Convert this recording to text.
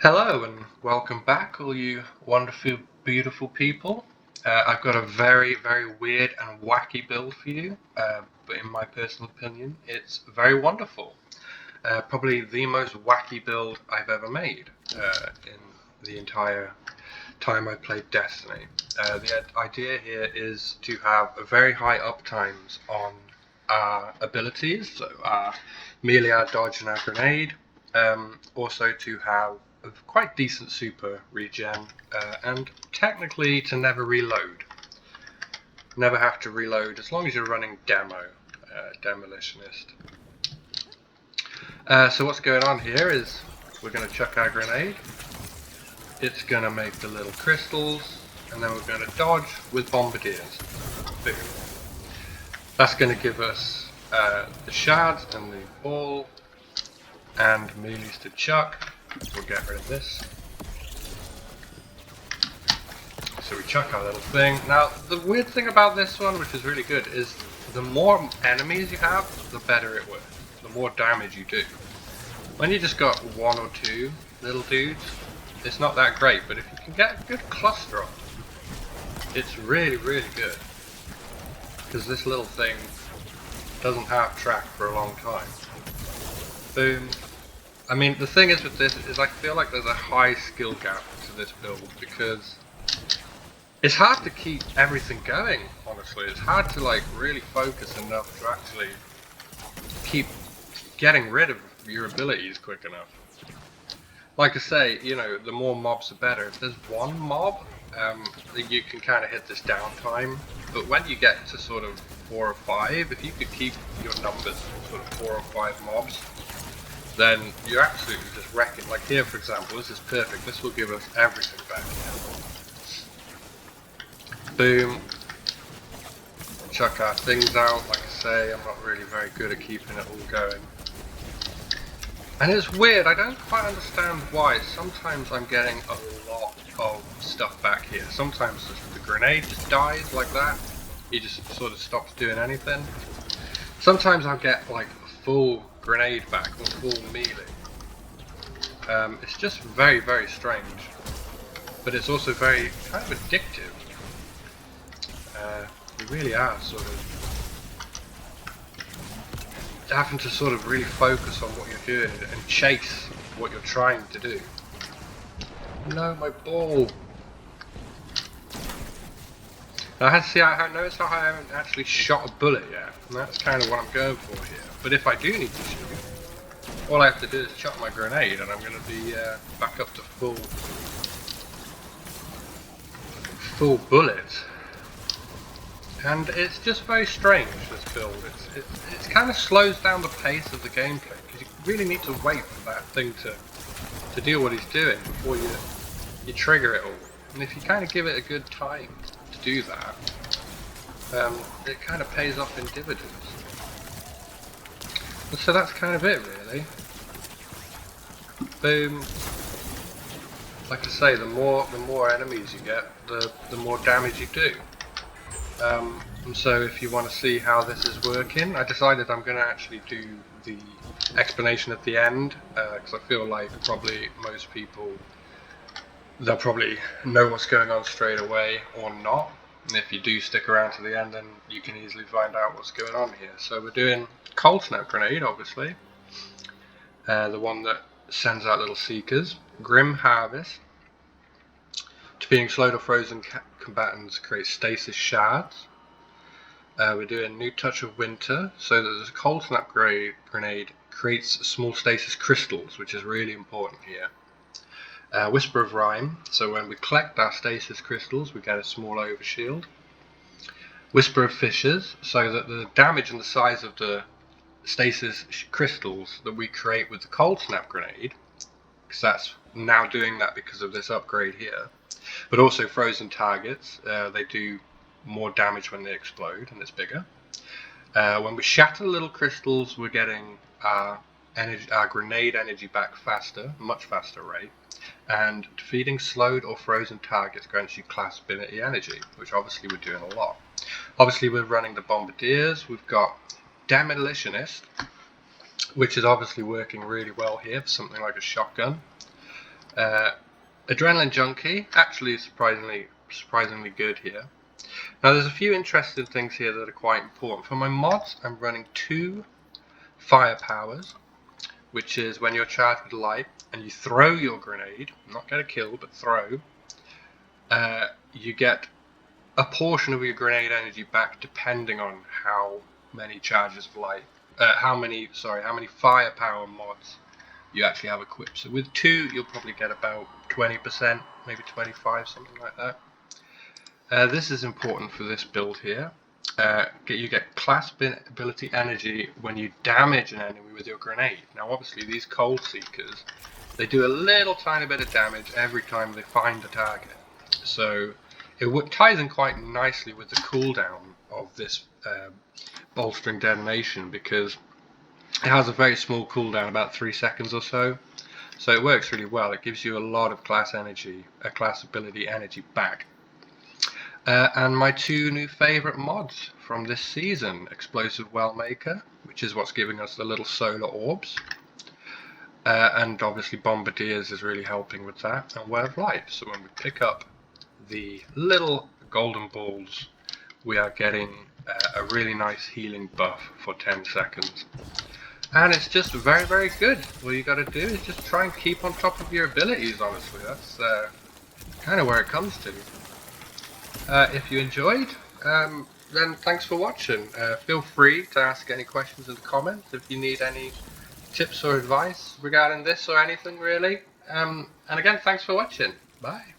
Hello and welcome back, all you wonderful, beautiful people. I've got a very, very weird and wacky build for you, but in my personal opinion, it's very wonderful. Probably the most wacky build I've ever made in the entire time I played Destiny. The idea here is to have very high uptimes on our abilities, so our melee, our dodge, and our grenade. Also to have a quite decent super regen, and technically to never reload. Never have to reload as long as you're running demolitionist. So what's going on here is we're going to chuck our grenade. It's going to make the little crystals, and then we're going to dodge with bombardiers. Boom. That's going to give us the shards and the ball and melees to chuck. We'll get rid of this. So we chuck our little thing. Now, the weird thing about this one, which is really good, is the more enemies you have, the better it works. The more damage you do. When you just got one or two little dudes, it's not that great, but if you can get a good cluster of them, it's really, really good. Because this little thing doesn't have track for a long time. Boom. I mean, the thing is with this is I feel like there's a high skill gap to this build because it's hard to keep everything going, honestly. It's hard to like really focus enough to actually keep getting rid of your abilities quick enough. Like I say, you know, the more mobs the better. If there's one mob, you can kind of hit this downtime. But when you get to sort of 4 or 5, if you could keep your numbers sort of 4 or 5 mobs, then you're absolutely just wrecking. Like here, for example, this is perfect. This will give us everything back here. Boom. Chuck our things out. Like I say, I'm not really very good at keeping it all going. And it's weird, I don't quite understand why. Sometimes I'm getting a lot of stuff back here. Sometimes the grenade just dies like that. He just sort of stops doing anything. Sometimes I'll get like a full grenade back or full melee. It's just very, very strange. But it's also very kind of addictive. You really are sort of having to sort of really focus on what you're doing and chase what you're trying to do. No, my ball. I noticed how I haven't actually shot a bullet yet, and that's kind of what I'm going for here. But if I do need to shoot, all I have to do is chuck my grenade, and I'm going to be back up to full bullets. And it's just very strange, this build. It kind of slows down the pace of the gameplay, because you really need to wait for that thing to do what he's doing before you trigger it all. And if you kind of give it a good time to do that, it kind of pays off in dividends. And so that's kind of it, really. Boom. Like I say, the more enemies you get, the more damage you do. And so if you want to see how this is working, I decided I'm going to actually do the explanation at the end, because I feel like probably most people, they'll probably know what's going on straight away or not. And if you do stick around to the end, then you can easily find out what's going on here. So we're doing Cold Snap Grenade, obviously. The one that sends out little seekers. Grim Harvest. Defeating slowed or frozen combatants creates stasis shards. We're doing New Touch of Winter, so that the Cold Snap Grenade creates small stasis crystals, which is really important here. Whisper of Rime, so when we collect our stasis crystals, we get a small overshield. Whisper of Fissures, so that the damage and the size of the stasis crystals that we create with the Cold Snap Grenade, because that's now doing that because of this upgrade here. But also frozen targets, they do more damage when they explode and it's bigger. When we shatter little crystals, we're getting our grenade energy back faster, much faster rate. And defeating slowed or frozen targets grants you class ability energy, which obviously we're doing a lot. Obviously we're running the bombardiers, we've got demolitionist, which is obviously working really well here for something like a shotgun. Adrenaline Junkie, actually surprisingly good here. Now there's a few interesting things here that are quite important. For my mods, I'm running 2 fire powers, which is when you're charged with light and you throw your grenade, not get a kill, but throw, you get a portion of your grenade energy back depending on how many charges of light, how many firepower mods you actually have equipped. So with 2, you'll probably get about 20%, maybe 25, something like that. This is important for this build here. You get class ability energy when you damage an enemy with your grenade. Now obviously these cold seekers, they do a little tiny bit of damage every time they find a target. So it ties in quite nicely with the cooldown of this bolstering detonation, because it has a very small cooldown, about 3 seconds or so. So it works really well. It gives you a lot of class ability energy back. And my 2 new favourite mods from this season, Explosive Well Maker, which is what's giving us the little solar orbs, and obviously Bombardiers is really helping with that, and Way of Life. So when we pick up the little golden balls, we are getting a really nice healing buff for 10 seconds. And it's just very, very good. All you got to do is just try and keep on top of your abilities, honestly. That's kind of where it comes to. If you enjoyed, then thanks for watching. Feel free to ask any questions in the comments if you need any tips or advice regarding this or anything really. And again, thanks for watching. Bye.